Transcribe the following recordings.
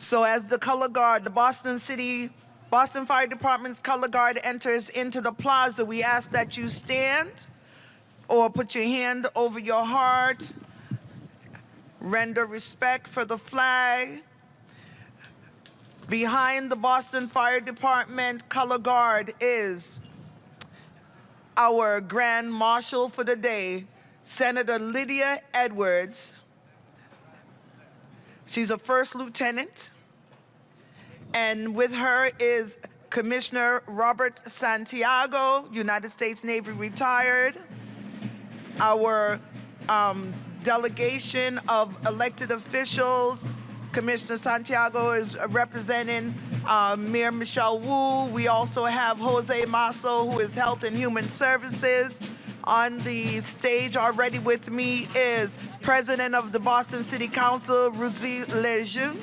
So as the color guard, the Boston Fire Department's color guard enters into the plaza, we ask that you stand or put your hand over your heart, render respect for the flag. Behind the Boston Fire Department color guard is our Grand Marshal for the day, Senator Lydia Edwards. She's a first lieutenant. And with her is Commissioner Robert Santiago, United States Navy retired. Our delegation of elected officials, Commissioner Santiago is representing Mayor Michelle Wu. We also have Jose Masso, who is Health and Human Services. On the stage already with me is President of the Boston City Council, Ruzi Lejeune.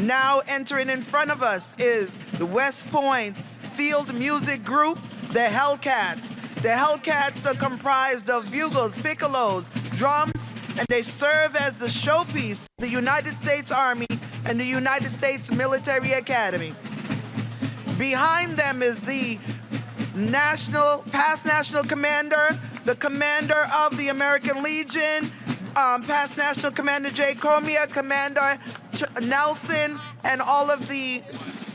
Now entering in front of us is the West Point's field music group, the Hellcats. The Hellcats are comprised of bugles, piccolos, drums, and they serve as the showpiece of the United States Army and the United States Military Academy. Behind them is the past national commander, the commander of the American Legion, past National Commander Jay Cormier, Commander Nelson, and all of the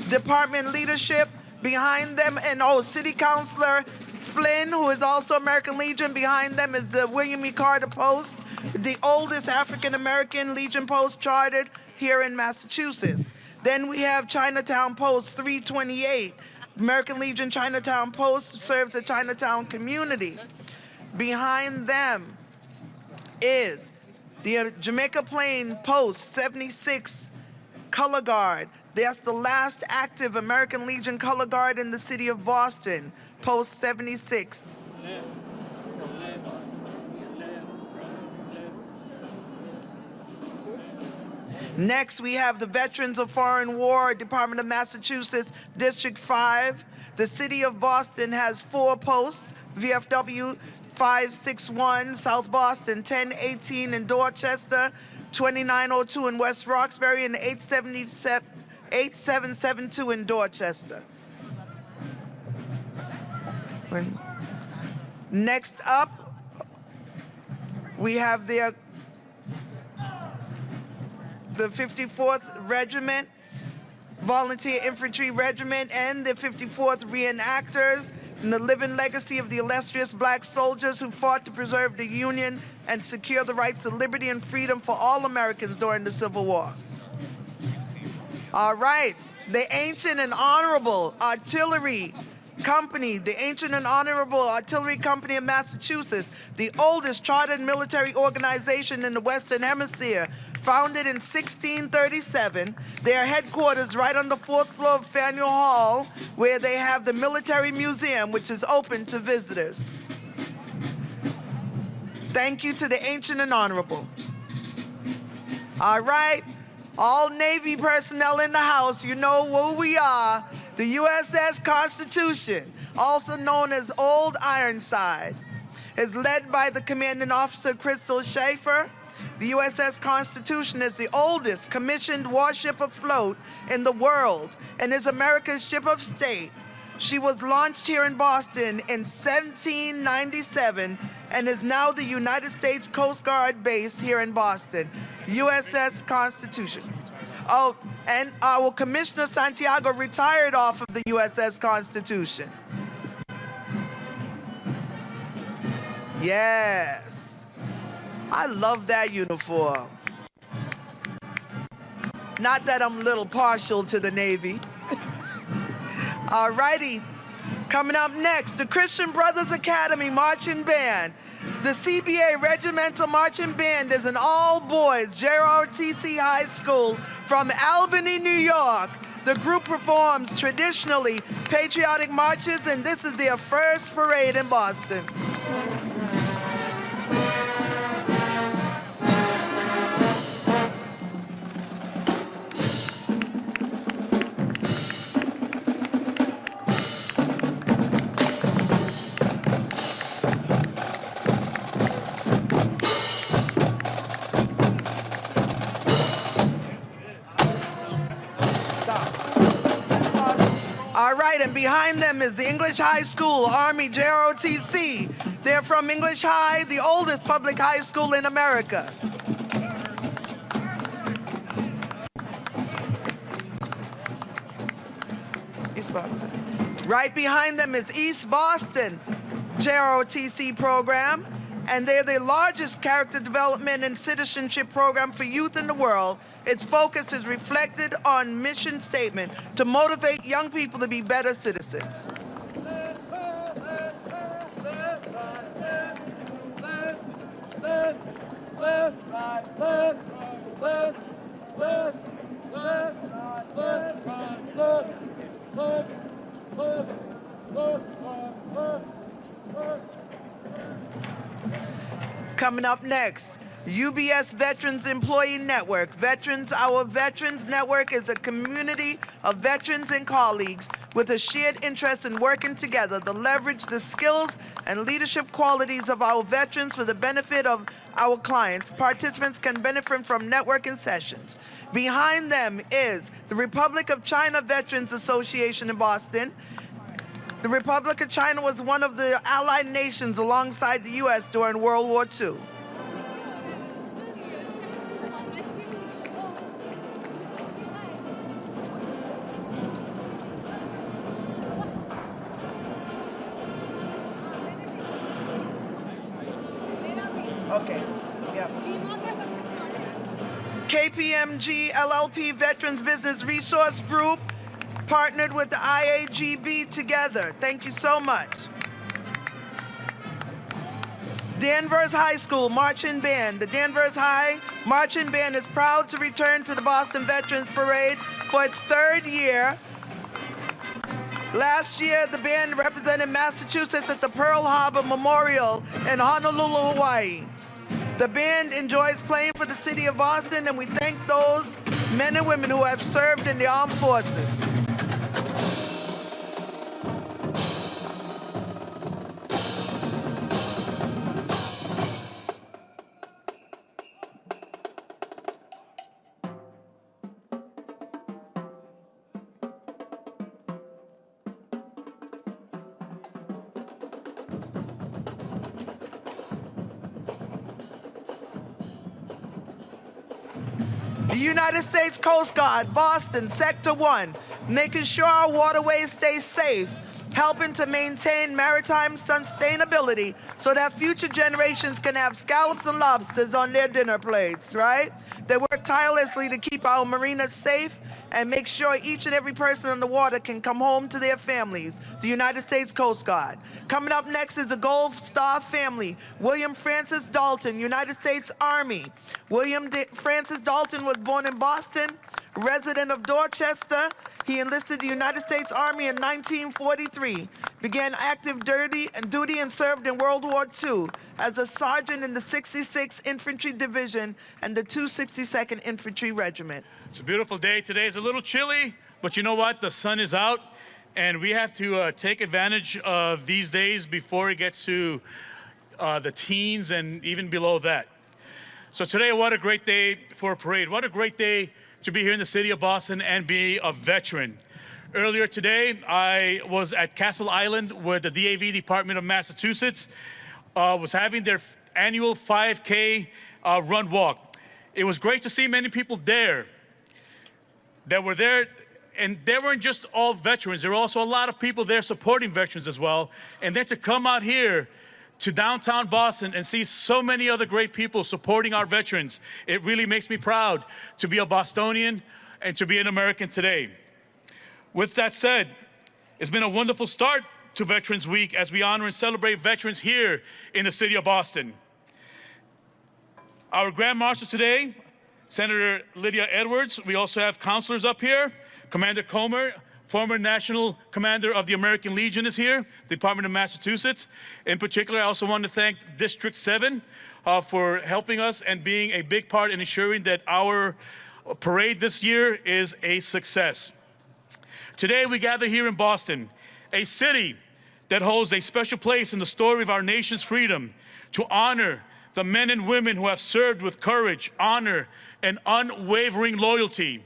department leadership behind them, and City Councilor Flynn, who is also American Legion. Behind them is the William E. Carter Post, the oldest African-American Legion post chartered here in Massachusetts. Then we have Chinatown Post 328. American Legion Chinatown Post serves the Chinatown community. Behind them is the Jamaica Plain Post 76 Color Guard. That's the last active American Legion Color Guard in the city of Boston, Post 76. Next, we have the Veterans of Foreign War, Department of Massachusetts, District 5. The city of Boston has 4 posts, VFW 561, South Boston, 1018 in Dorchester, 2902 in West Roxbury, and 8772 in Dorchester. Next up, we have the 54th Regiment, Volunteer Infantry Regiment, and the 54th Reenactors, and the living legacy of the illustrious black soldiers who fought to preserve the Union and secure the rights of liberty and freedom for all Americans during the Civil War. All right, the Ancient and Honorable Artillery Company, the Ancient and Honorable Artillery Company of Massachusetts, the oldest chartered military organization in the Western Hemisphere, founded in 1637. Their headquarters right on the 4th floor of Faneuil Hall, where they have the Military Museum, which is open to visitors. Thank you to the Ancient and Honorable. All right, all Navy personnel in the house, you know who we are. The USS Constitution, also known as Old Ironside, is led by the commanding officer, Crystal Schaefer. The USS Constitution is the oldest commissioned warship afloat in the world and is America's ship of state. She was launched here in Boston in 1797 and is now the United States Coast Guard base here in Boston, USS Constitution. Oh, and our Commissioner Santiago retired off of the USS Constitution. Yes. I love that uniform. Not that I'm a little partial to the Navy. All righty. Coming up next, the Christian Brothers Academy Marching Band. The CBA Regimental Marching Band is an all-boys JROTC High School from Albany, New York. The group performs traditionally patriotic marches, and this is their first parade in Boston. and behind them is the English High School, Army, JROTC. They're from English High, the oldest public high school in America. East Boston. Right behind them is East Boston, JROTC program, and they're the largest character development and citizenship program for youth in the world. Its focus is reflected on mission statement to motivate young people to be better citizens. Coming up next, UBS Veterans Employee Network. Our Veterans Network is a community of veterans and colleagues with a shared interest in working together to leverage the skills and leadership qualities of our veterans for the benefit of our clients. Participants can benefit from networking sessions. Behind them is the Republic of China Veterans Association in Boston. The Republic of China was one of the allied nations alongside the U.S. during World War II. Okay, yep. KPMG LLP Veterans Business Resource Group partnered with the IAGB together. Thank you so much. Danvers High School Marching Band. The Danvers High Marching Band is proud to return to the Boston Veterans Parade for its third year. Last year, the band represented Massachusetts at the Pearl Harbor Memorial in Honolulu, Hawaii. The band enjoys playing for the city of Boston, and we thank those men and women who have served in the armed forces. The United States Coast Guard, Boston, Sector 1, making sure our waterways stay safe, helping to maintain maritime sustainability so that future generations can have scallops and lobsters on their dinner plates, right? They work tirelessly to keep our marinas safe and make sure each and every person on the water can come home to their families, the United States Coast Guard. Coming up next is the Gold Star family. William Francis Dalton, United States Army. Francis Dalton was born in Boston, resident of Dorchester. He enlisted the United States Army in 1943, began active duty and served in World War II as a sergeant in the 66th Infantry Division and the 262nd Infantry Regiment. It's a beautiful day. Today is a little chilly, but you know what? The sun is out, and we have to take advantage of these days before it gets to the teens and even below that. So today, what a great day for a parade. What a great day to be here in the city of Boston and be a veteran. Earlier today, I was at Castle Island where the DAV Department of Massachusetts was having their annual 5K run walk. It was great to see many people there that were there, and they weren't just all veterans. There were also a lot of people there supporting veterans as well. And then to come out here to downtown Boston and see so many other great people supporting our veterans, it really makes me proud to be a Bostonian and to be an American today. With that said, it's been a wonderful start to Veterans Week as we honor and celebrate veterans here in the city of Boston. Our Grand Marshal today, Senator Lydia Edwards. We also have counselors up here. Commander Comer, former National Commander of the American Legion, is here, Department of Massachusetts. In particular, I also want to thank District 7 for helping us and being a big part in ensuring that our parade this year is a success. Today, we gather here in Boston, a city that holds a special place in the story of our nation's freedom, to honor the men and women who have served with courage, honor, and unwavering loyalty.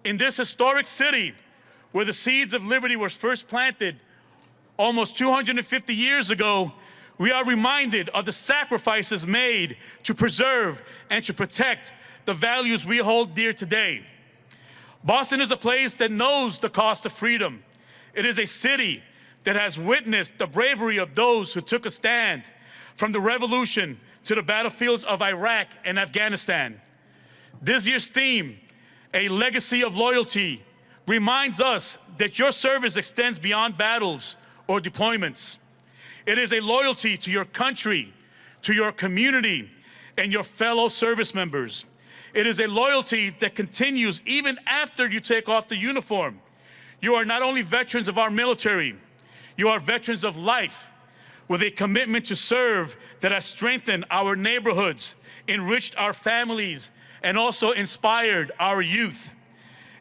In this historic city, where the seeds of liberty were first planted almost 250 years ago, we are reminded of the sacrifices made to preserve and to protect the values we hold dear today. Boston is a place that knows the cost of freedom. It is a city that has witnessed the bravery of those who took a stand, from the revolution to the battlefields of Iraq and Afghanistan. This year's theme, A Legacy of Loyalty, reminds us that your service extends beyond battles or deployments. It is a loyalty to your country, to your community, and your fellow service members. It is a loyalty that continues even after you take off the uniform. You are not only veterans of our military, you are veterans of life, with a commitment to serve that has strengthened our neighborhoods, enriched our families, and also inspired our youth.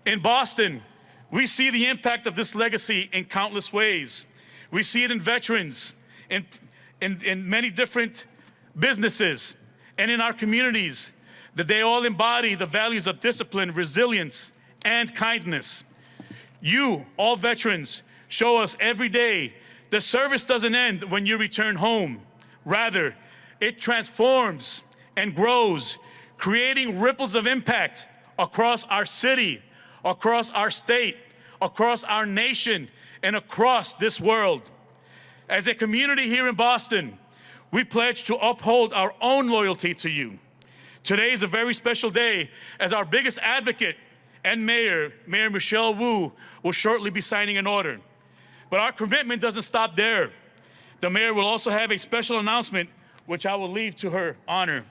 In Boston, we see the impact of this legacy in countless ways. We see it in veterans, in many different businesses, and in our communities, that they all embody the values of discipline, resilience, and kindness. You, all veterans, show us every day the service doesn't end when you return home. Rather, it transforms and grows, creating ripples of impact across our city, across our state, across our nation, and across this world. As a community here in Boston, we pledge to uphold our own loyalty to you. Today is a very special day, as our biggest advocate and Mayor Michelle Wu, will shortly be signing an order. But our commitment doesn't stop there. The Mayor will also have a special announcement, which I will leave to her honor.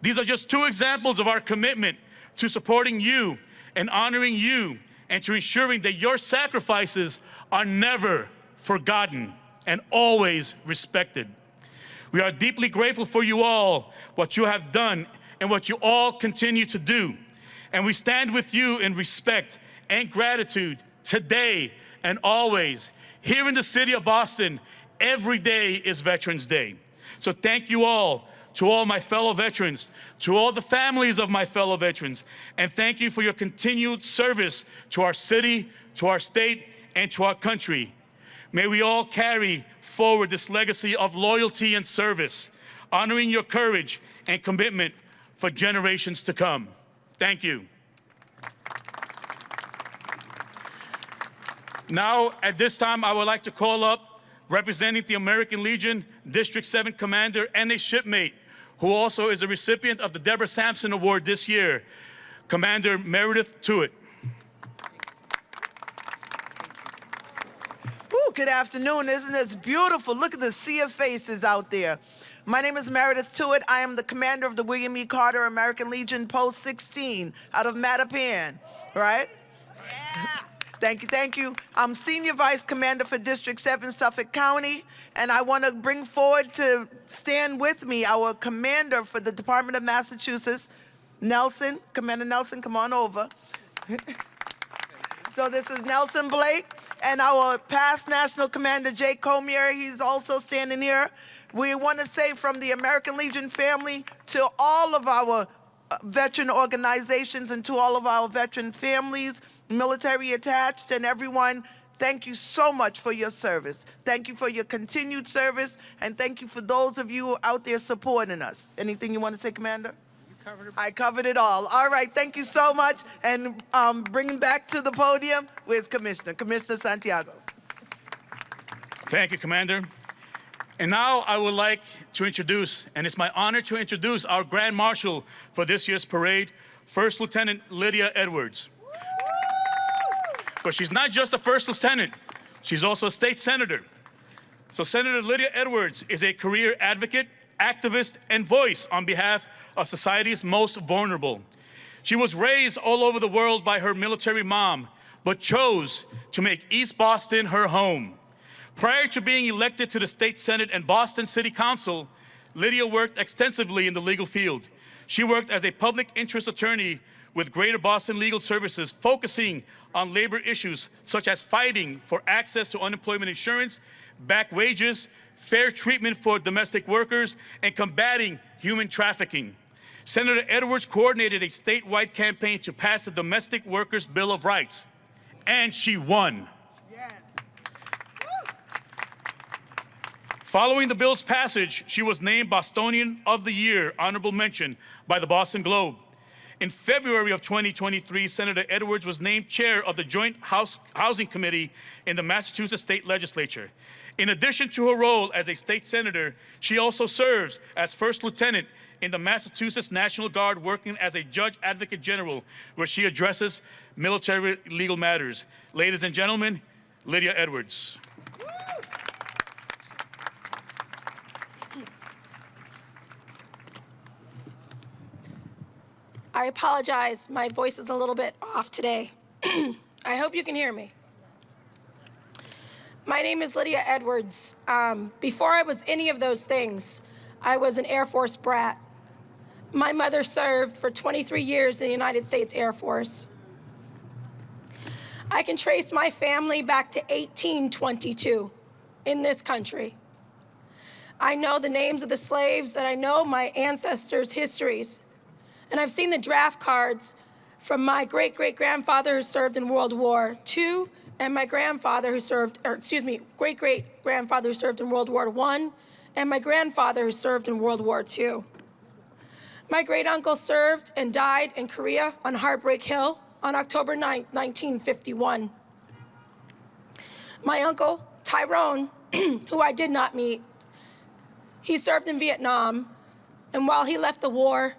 These are just two examples of our commitment to supporting you and honoring you, and to ensuring that your sacrifices are never forgotten and always respected. We are deeply grateful for you all, what you have done and what you all continue to do. And we stand with you in respect and gratitude today and always. Here in the city of Boston, every day is Veterans Day. So thank you all, to all my fellow veterans, to all the families of my fellow veterans, and thank you for your continued service to our city, to our state, and to our country. May we all carry forward this legacy of loyalty and service, honoring your courage and commitment for generations to come. Thank you. Now, at this time, I would like to call up, representing the American Legion, District 7 Commander and a shipmate, who also is a recipient of the Deborah Sampson Award this year, Commander Meredith Tewitt. Ooh, good afternoon. Isn't this beautiful? Look at the sea of faces out there. My name is Meredith Tewitt. I am the commander of the William E. Carter American Legion Post 16 out of Mattapan, right? Yeah. Thank you, thank you. I'm Senior Vice Commander for District 7, Suffolk County, and I want to bring forward to stand with me our commander for the Department of Massachusetts, Nelson. Commander Nelson, come on over. So this is Nelson Blake, and our past National Commander, Jay Comier. He's also standing here. We want to say from the American Legion family to all of our veteran organizations and to all of our veteran families, military attached, and everyone, thank you so much for your service. Thank you for your continued service, and thank you for those of you out there supporting us. Anything you want to say, Commander? You covered it. I covered it all. All right, thank you so much. And bringing back to the podium, where's Commissioner Santiago. Thank you, Commander. And now I would like to introduce, and it's my honor to introduce our Grand Marshal for this year's parade, First Lieutenant Lydia Edwards. But she's not just a first lieutenant, she's also a state senator. So Senator Lydia Edwards is a career advocate, activist, and voice on behalf of society's most vulnerable. She was raised all over the world by her military mom, but chose to make East Boston her home. Prior to being elected to the state Senate and Boston City Council, Lydia worked extensively in the legal field. She worked as a public interest attorney with Greater Boston Legal Services, focusing on labor issues such as fighting for access to unemployment insurance, back wages, fair treatment for domestic workers, and combating human trafficking. Senator Edwards coordinated a statewide campaign to pass the Domestic Workers' Bill of Rights. and she won. Yes. Following the bill's passage, she was named Bostonian of the Year, honorable mention, by the Boston Globe. In February of 2023, Senator Edwards was named chair of the Joint Housing Committee in the Massachusetts State Legislature. In addition to her role as a state senator, she also serves as first lieutenant in the Massachusetts National Guard, working as a judge advocate general, where she addresses military legal matters. Ladies and gentlemen, Lydia Edwards. I apologize, my voice is a little bit off today. I hope you can hear me. My name is Lydia Edwards. Before I was any of those things, I was an Air Force brat. My mother served for 23 years in the United States Air Force. I can trace my family back to 1822 in this country. I know the names of the slaves, and I know my ancestors' histories. And I've seen the draft cards from my great-great-grandfather who served in World War II, and my grandfather who served, or excuse me, great-great-grandfather who served in World War I, and my grandfather who served in World War II. My great-uncle served and died in Korea on Heartbreak Hill on October 9, 1951. My uncle, Tyrone, who I did not meet, he served in Vietnam, and while he left the war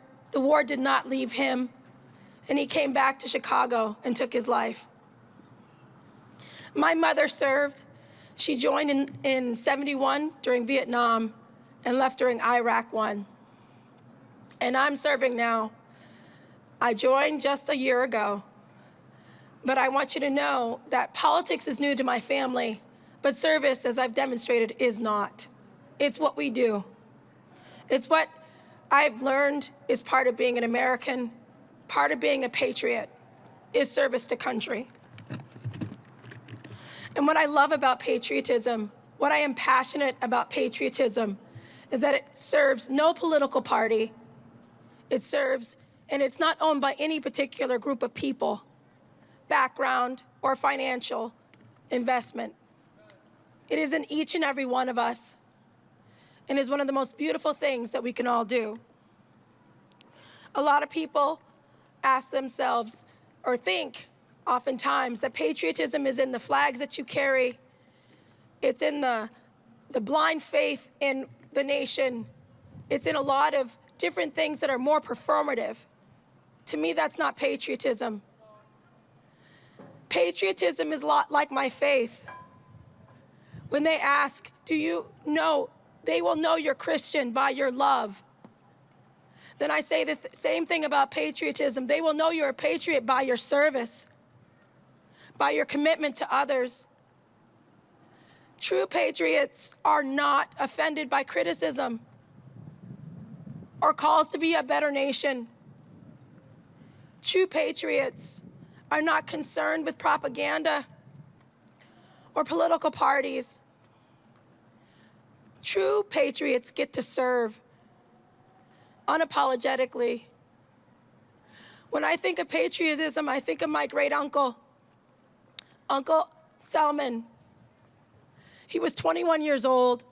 did not leave him, and he came back to Chicago and took his life. My mother served. She joined in 71 during Vietnam and left during Iraq I. And I'm serving now. I joined just a year ago, but I want you to know that politics is new to my family, but service, as I've demonstrated, is not. It's what we do. It's what I've learned is part of being an American, part of being a patriot, is service to country. And what I love about patriotism, what I am passionate about patriotism, is that it serves no political party. It serves, and it's not owned by any particular group of people, background, or financial investment. It is in each and every one of us, and is one of the most beautiful things that we can all do. A lot of people ask themselves, or think oftentimes, that patriotism is in the flags that you carry. It's in the blind faith in the nation. It's in a lot of different things that are more performative. To me, that's not patriotism. Patriotism is a lot like my faith. When they ask, do you know, they will know you're Christian by your love. Then I say the same thing about patriotism. They will know you're a patriot by your service, by your commitment to others. True patriots are not offended by criticism or calls to be a better nation. True patriots are not concerned with propaganda or political parties. True patriots get to serve unapologetically. When I think of patriotism, I think of my great-uncle, Uncle Selman. He was 21 years old,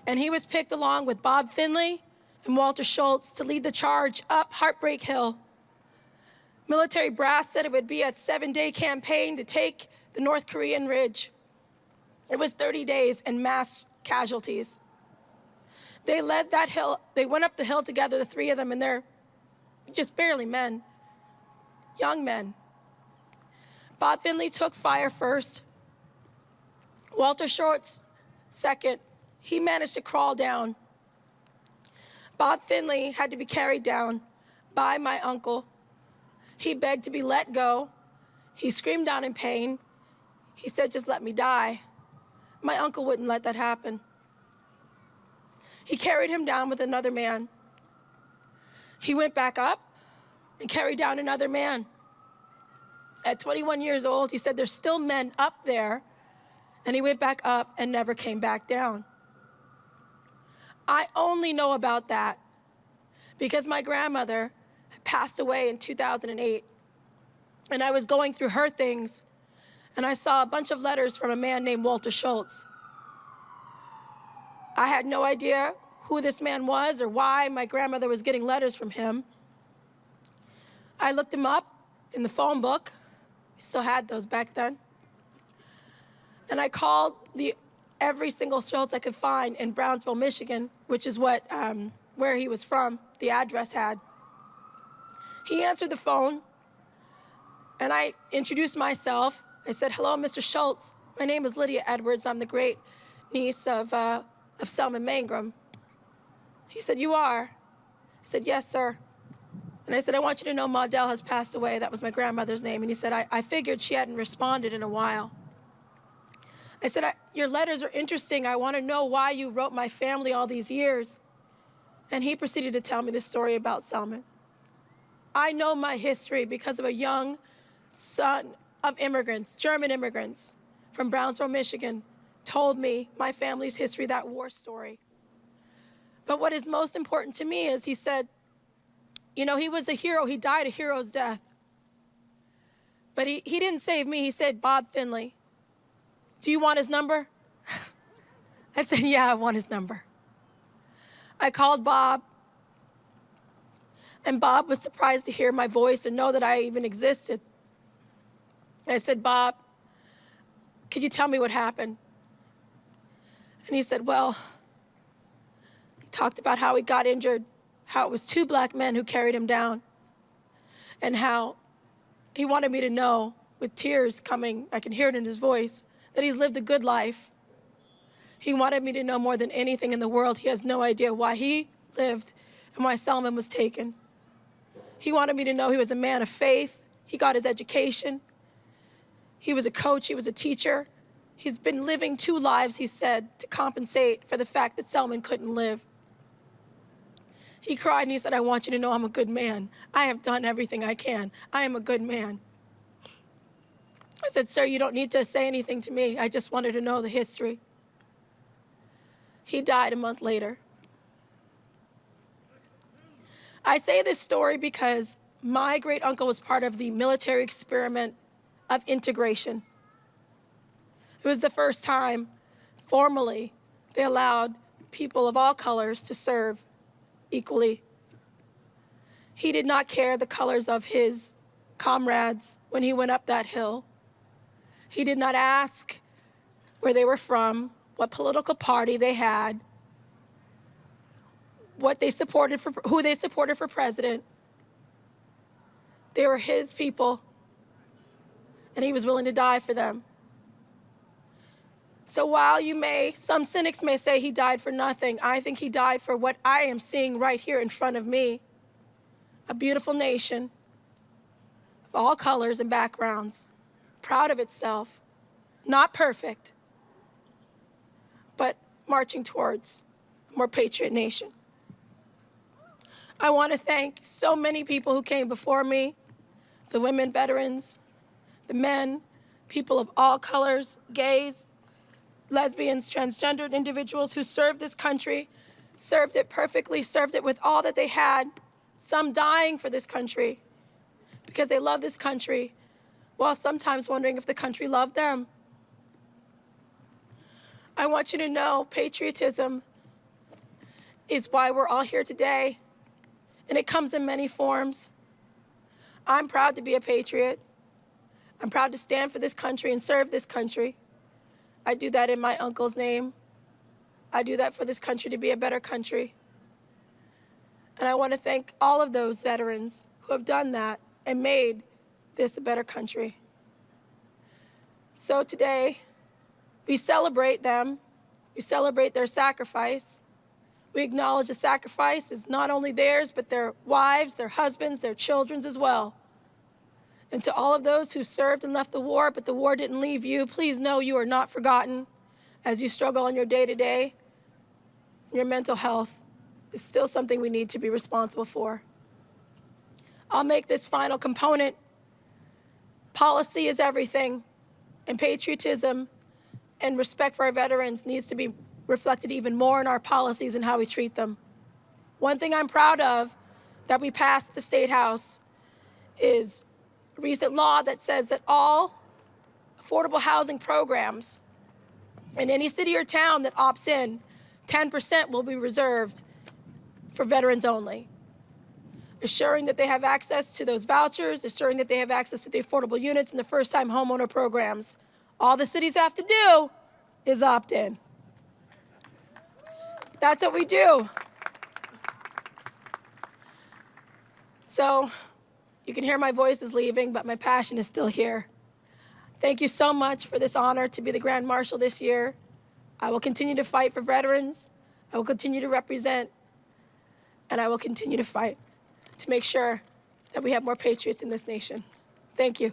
and he was picked along with Bob Finley and Walter Schultz to lead the charge up Heartbreak Hill. Military brass said it would be a 7-day campaign to take the North Korean ridge. It was 30 days and mass casualties. They led that hill, they went up the hill together, the three of them, and they're just barely men, young men. Bob Finley took fire first. Walter Schultz second. He managed to crawl down. Bob Finley had to be carried down by my uncle. He begged to be let go. He screamed out in pain. He said, just let me die. My uncle wouldn't let that happen. He carried him down with another man. He went back up and carried down another man. At 21 years old, he said, there's still men up there, and he went back up and never came back down. I only know about that because my grandmother passed away in 2008, and I was going through her things and I saw a bunch of letters from a man named Walter Schultz. I had no idea who this man was or why my grandmother was getting letters from him. I looked him up in the phone book. We still had those back then. And I called every single Schultz I could find in Brownsville, Michigan, which is where he was from, the address had. He answered the phone, and I introduced myself. I said, "Hello, Mr. Schultz. My name is Lydia Edwards. I'm the great niece of Selma Mangrum." He said, "You are?" I said, "Yes, sir." And I said, "I want you to know Maudel has passed away." That was my grandmother's name. And he said, I figured she hadn't responded in a while. I said, "Your letters are interesting. I want to know why you wrote my family all these years." And he proceeded to tell me the story about Selma. I know my history because of a young son of immigrants, German immigrants from Brownsville, Michigan, told me my family's history, that war story. But what is most important to me is he said, you know, he was a hero. He died a hero's death. But he didn't save me. He said, "Bob Finley, do you want his number?" I said, "Yeah, I want his number." I called Bob, and Bob was surprised to hear my voice and know that I even existed. I said, "Bob, could you tell me what happened?" And he said, well, he talked about how he got injured, how it was 2 black men who carried him down, and how he wanted me to know, with tears coming, I can hear it in his voice, that he's lived a good life. He wanted me to know more than anything in the world. He has no idea why he lived and why Selma was taken. He wanted me to know he was a man of faith. He got his education. He was a coach. He was a teacher. He's been living 2 lives, he said, to compensate for the fact that Selman couldn't live. He cried and he said, "I want you to know I'm a good man. I have done everything I can. I am a good man." I said, "Sir, you don't need to say anything to me. I just wanted to know the history." He died a month later. I say this story because my great uncle was part of the military experiment of integration. It was the first time, formally, they allowed people of all colors to serve equally. He did not care the colors of his comrades when he went up that hill. He did not ask where they were from, what political party they had, what they supported for, who they supported for president. They were his people, and he was willing to die for them. So while some cynics may say he died for nothing, I think he died for what I am seeing right here in front of me. A beautiful nation of all colors and backgrounds, proud of itself, not perfect, but marching towards a more patriot nation. I want to thank so many people who came before me, the women veterans, the men, people of all colors, gays, lesbians, transgendered individuals who served this country, served it perfectly, served it with all that they had, some dying for this country because they love this country, while sometimes wondering if the country loved them. I want you to know patriotism is why we're all here today, and it comes in many forms. I'm proud to be a patriot. I'm proud to stand for this country and serve this country. I do that in my uncle's name. I do that for this country to be a better country. And I want to thank all of those veterans who have done that and made this a better country. So today, we celebrate them. We celebrate their sacrifice. We acknowledge the sacrifice is not only theirs, but their wives, their husbands, their children's as well. And to all of those who served and left the war, but the war didn't leave you, please know you are not forgotten as you struggle on your day-to-day. Your mental health is still something we need to be responsible for. I'll make this final component. Policy is everything, and patriotism and respect for our veterans needs to be reflected even more in our policies and how we treat them. One thing I'm proud of that we passed at the State House is a recent law that says that all affordable housing programs. In any city or town that opts in, 10% will be reserved for veterans only. Assuring that they have access to those vouchers, assuring that they have access to the affordable units and the first-time homeowner programs. All the cities have to do is opt in. That's what we do. So you can hear my voice is leaving, but my passion is still here. Thank you so much for this honor to be the Grand Marshal this year. I will continue to fight for veterans. I will continue to represent, and I will continue to fight to make sure that we have more patriots in this nation. Thank you.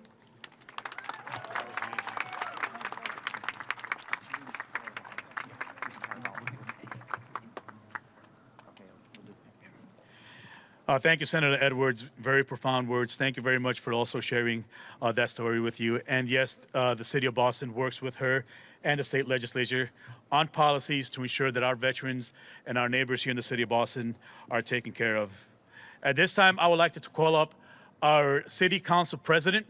Thank you, Senator Edwards. Very profound words. Thank you very much for also sharing that story with you. And yes, the City of Boston works with her and the state legislature on policies to ensure that our veterans and our neighbors here in the City of Boston are taken care of. At this time, I would like to call up our City Council President,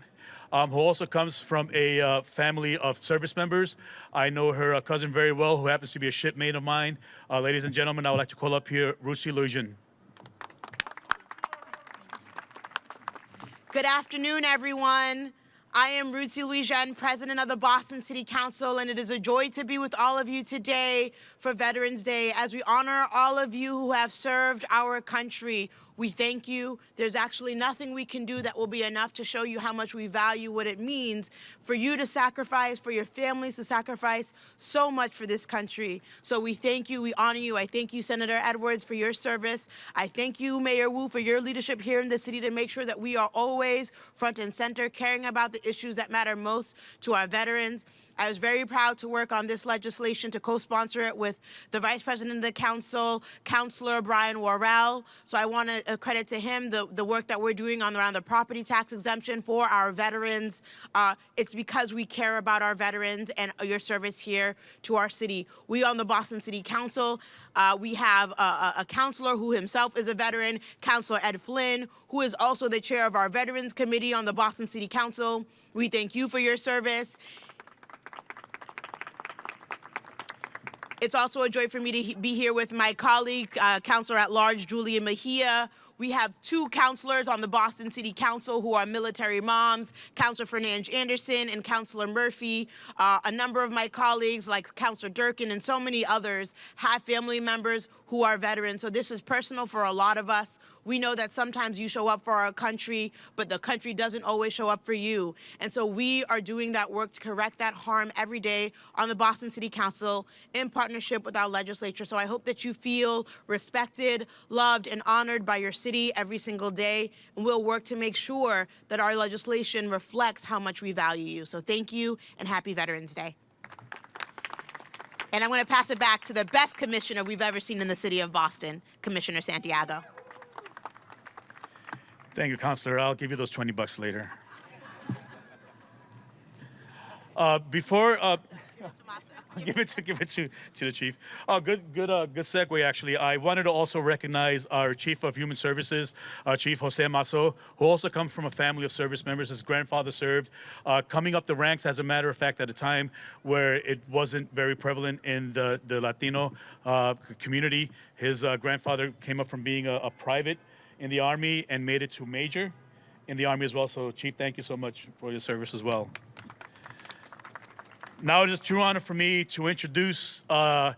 who also comes from a family of service members. I know her cousin very well, who happens to be a shipmate of mine. Ladies and gentlemen, I would like to call up here Rusi Lujan. Good afternoon, everyone. I am Ruthie Louisiane, President of the Boston City Council, and it is a joy to be with all of you today for Veterans Day as we honor all of you who have served our country. We thank you. There's actually nothing we can do that will be enough to show you how much we value what it means for you to sacrifice, for your families to sacrifice so much for this country. So we thank you, we honor you. I thank you, Senator Edwards, for your service. I thank you, Mayor Wu, for your leadership here in the city to make sure that we are always front and center, caring about the issues that matter most to our veterans. I was very proud to work on this legislation, to co-sponsor it with the Vice President of the Council, Councilor Brian Worrell. So I want to credit to him the work that we're doing around the property tax exemption for our veterans. It's because we care about our veterans and your service here to our city. We on the Boston City Council, we have a councilor who himself is a veteran, Councilor Ed Flynn, who is also the chair of our Veterans Committee on the Boston City Council. We thank you for your service. It's also a joy for me to be here with my colleague, Councilor at Large Julia Mejia. We have two councilors on the Boston City Council who are military moms, Councilor Fernandes Anderson and Councilor Murphy. A number of my colleagues, like Councilor Durkin and so many others, have family members who are veterans. So this is personal for a lot of us. We know that sometimes you show up for our country, but the country doesn't always show up for you. And so we are doing that work to correct that harm every day on the Boston City Council in partnership with our legislature. So I hope that you feel respected, loved, and honored by your city every single day. And we'll work to make sure that our legislation reflects how much we value you. So thank you and happy Veterans Day. And I'm going to pass it back to the best commissioner we've ever seen in the city of Boston, Commissioner Santiago. Thank you, Councilor. I'll give you those $20 later. Give it to the chief. Good segue, actually. I wanted to also recognize our Chief of Human Services, Chief Jose Masso, who also comes from a family of service members. His grandfather served, coming up the ranks, as a matter of fact, at a time where it wasn't very prevalent in the Latino community. His grandfather came up from being a private in the Army and made it to major in the Army as well. So, Chief, thank you so much for your service as well. Now it is a true honor for me to introduce our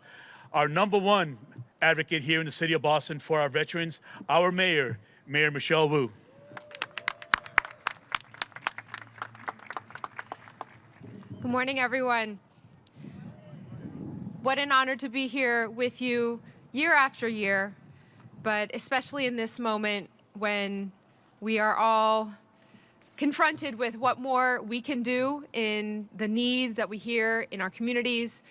#1 advocate here in the city of Boston for our veterans, our mayor, Mayor Michelle Wu. Good morning, everyone. What an honor to be here with you year after year, but especially in this moment when we are all confronted with what more we can do in the needs that we hear in our communities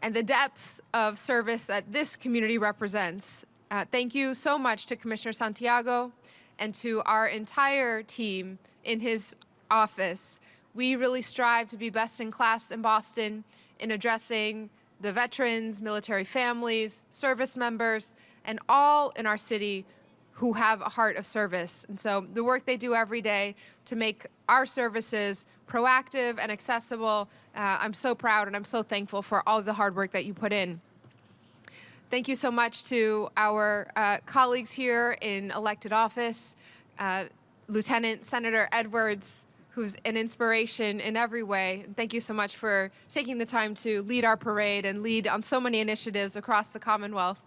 and the depths of service that this community represents. Thank you so much to Commissioner Santiago and to our entire team in his office. We really strive to be best in class in Boston in addressing the veterans, military families, service members, and all in our city who have a heart of service. And so the work they do every day to make our services proactive and accessible. I'm so proud and I'm so thankful for all the hard work that you put in. Thank you so much to our colleagues here in elected office, Lieutenant Senator Edwards, who's an inspiration in every way. Thank you so much for taking the time to lead our parade and lead on so many initiatives across the Commonwealth.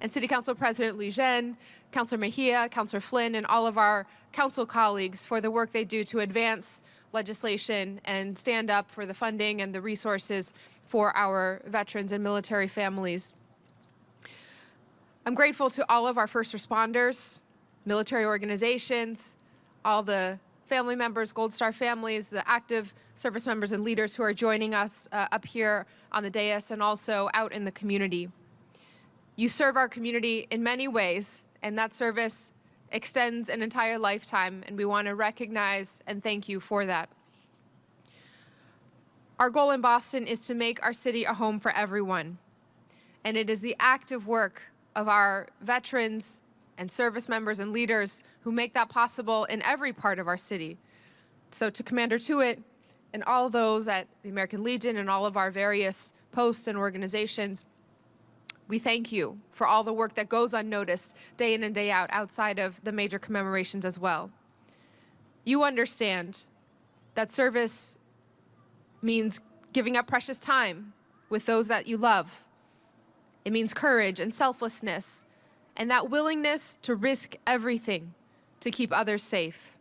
And City Council President Lujan, Councilor Mejia, Councilor Flynn, and all of our council colleagues for the work they do to advance legislation and stand up for the funding and the resources for our veterans and military families. I'm grateful to all of our first responders, military organizations, all the family members, Gold Star families, the active service members and leaders who are joining us up here on the dais and also out in the community. You serve our community in many ways, and that service extends an entire lifetime, and we want to recognize and thank you for that. Our goal in Boston is to make our city a home for everyone, and it is the active work of our veterans and service members and leaders who make that possible in every part of our city. So to Commander Tuitt and all those at the American Legion and all of our various posts and organizations, we thank you for all the work that goes unnoticed day in and day out outside of the major commemorations as well. You understand that service means giving up precious time with those that you love. It means courage and selflessness and that willingness to risk everything to keep others safe.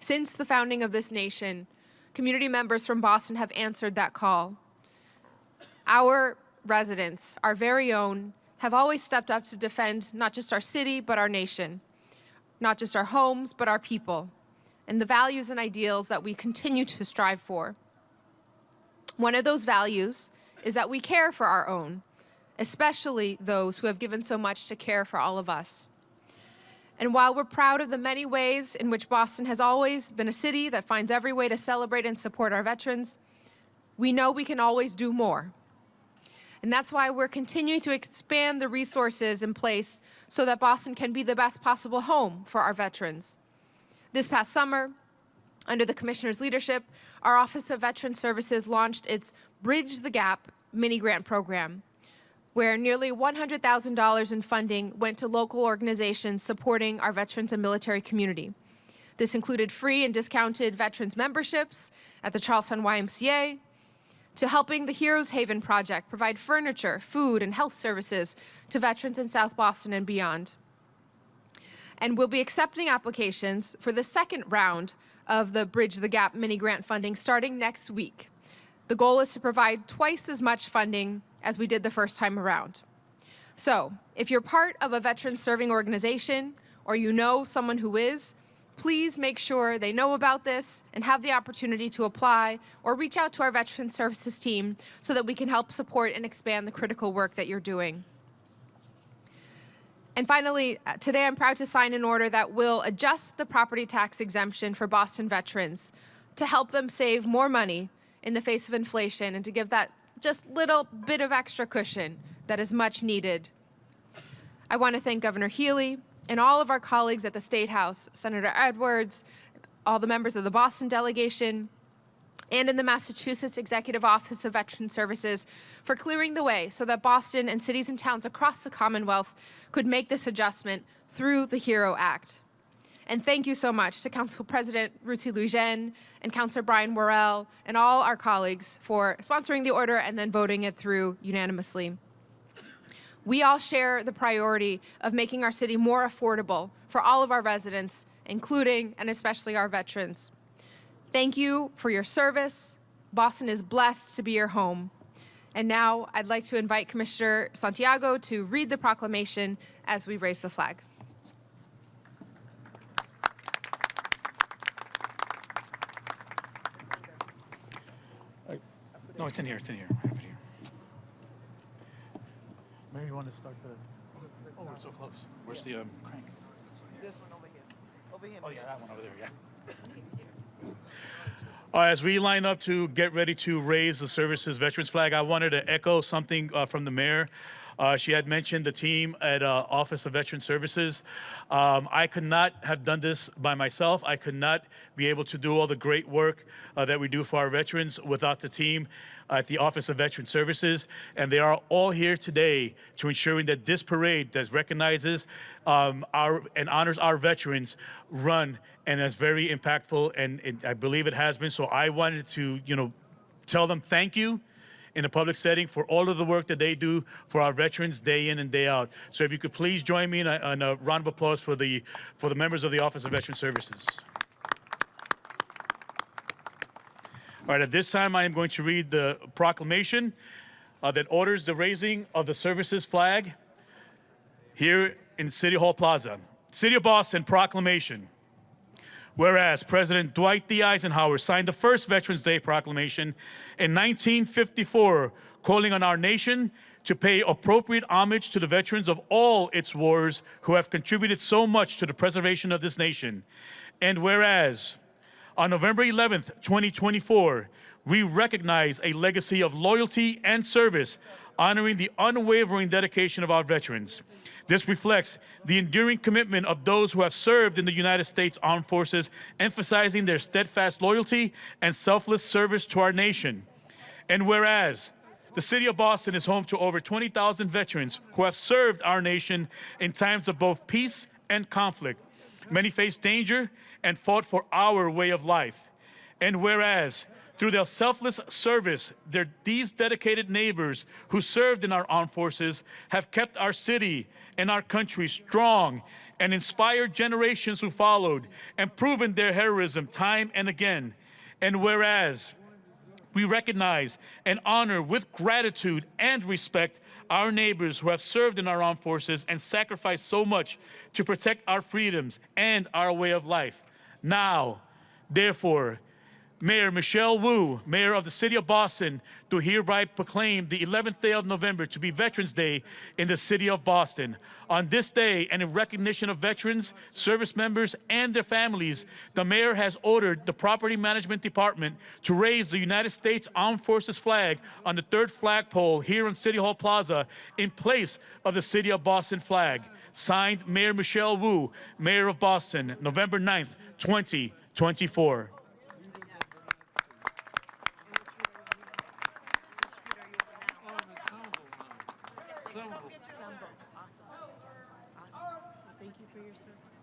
Since the founding of this nation, community members from Boston have answered that call. Our residents, our very own, have always stepped up to defend not just our city, but our nation, not just our homes, but our people, and the values and ideals that we continue to strive for. One of those values is that we care for our own, especially those who have given so much to care for all of us. And while we're proud of the many ways in which Boston has always been a city that finds every way to celebrate and support our veterans, we know we can always do more. And that's why we're continuing to expand the resources in place so that Boston can be the best possible home for our veterans. This past summer, under the Commissioner's leadership, our Office of Veteran Services launched its Bridge the Gap mini grant program, where nearly $100,000 in funding went to local organizations supporting our veterans and military community. This included free and discounted veterans memberships at the Charlestown YMCA, to helping the Heroes Haven Project provide furniture, food, and health services to veterans in South Boston and beyond. And we'll be accepting applications for the second round of the Bridge the Gap mini grant funding starting next week. The goal is to provide twice as much funding as we did the first time around. So, if you're part of a veteran serving organization or you know someone who is, please make sure they know about this and have the opportunity to apply or reach out to our Veteran Services team so that we can help support and expand the critical work that you're doing. And finally, today I'm proud to sign an order that will adjust the property tax exemption for Boston veterans to help them save more money in the face of inflation and to give that just little bit of extra cushion that is much needed. I want to thank Governor Healy and all of our colleagues at the State House, Senator Edwards, all the members of the Boston delegation, and in the Massachusetts Executive Office of Veteran Services for clearing the way so that Boston and cities and towns across the Commonwealth could make this adjustment through the HERO Act. And thank you so much to Council President Ruti Lujan and Councilor Brian Worrell and all our colleagues for sponsoring the order and then voting it through unanimously. We all share the priority of making our city more affordable for all of our residents, including and especially our veterans. Thank you for your service. Boston is blessed to be your home. And now I'd like to invite Commissioner Santiago to read the proclamation as we raise the flag. No, it's in here. It's in here. I have it here. Maybe you want to start the. Oh, we're so close. Where's the crank? This one over here. Over here. Oh, yeah, that one over there, yeah. As we line up to get ready to raise the services veterans flag, I wanted to echo something from the mayor. She had mentioned the team at Office of Veteran Services. I could not have done this by myself. I could not be able to do all the great work that we do for our veterans without the team at the Office of Veteran Services. And they are all here today to ensuring that this parade that recognizes and honors our veterans run, and that's very impactful, and I believe it has been. So I wanted to, tell them thank you in a public setting for all of the work that they do for our veterans day in and day out. So if you could please join me in a round of applause for the members of the Office of Veteran Services. All right, at this time I am going to read the proclamation that orders the raising of the services flag here in City Hall Plaza. City of Boston proclamation. Whereas President Dwight D. Eisenhower signed the first Veterans Day proclamation in 1954, calling on our nation to pay appropriate homage to the veterans of all its wars who have contributed so much to the preservation of this nation. And whereas on November 11th, 2024, we recognize a legacy of loyalty and service, honoring the unwavering dedication of our veterans. This reflects the enduring commitment of those who have served in the United States Armed Forces, emphasizing their steadfast loyalty and selfless service to our nation. And whereas the City of Boston is home to over 20,000 veterans who have served our nation in times of both peace and conflict, many faced danger and fought for our way of life. And whereas through their selfless service, these dedicated neighbors who served in our armed forces have kept our city and our country strong and inspired generations who followed and proven their heroism time and again. And whereas we recognize and honor with gratitude and respect our neighbors who have served in our armed forces and sacrificed so much to protect our freedoms and our way of life. Now, therefore, Mayor Michelle Wu, Mayor of the City of Boston, do hereby proclaim the 11th day of November to be Veterans Day in the City of Boston. On this day, and in recognition of veterans, service members, and their families, the Mayor has ordered the Property Management Department to raise the United States Armed Forces flag on the third flagpole here on City Hall Plaza in place of the City of Boston flag. Signed, Mayor Michelle Wu, Mayor of Boston, November 9th, 2024. Thank you for your service.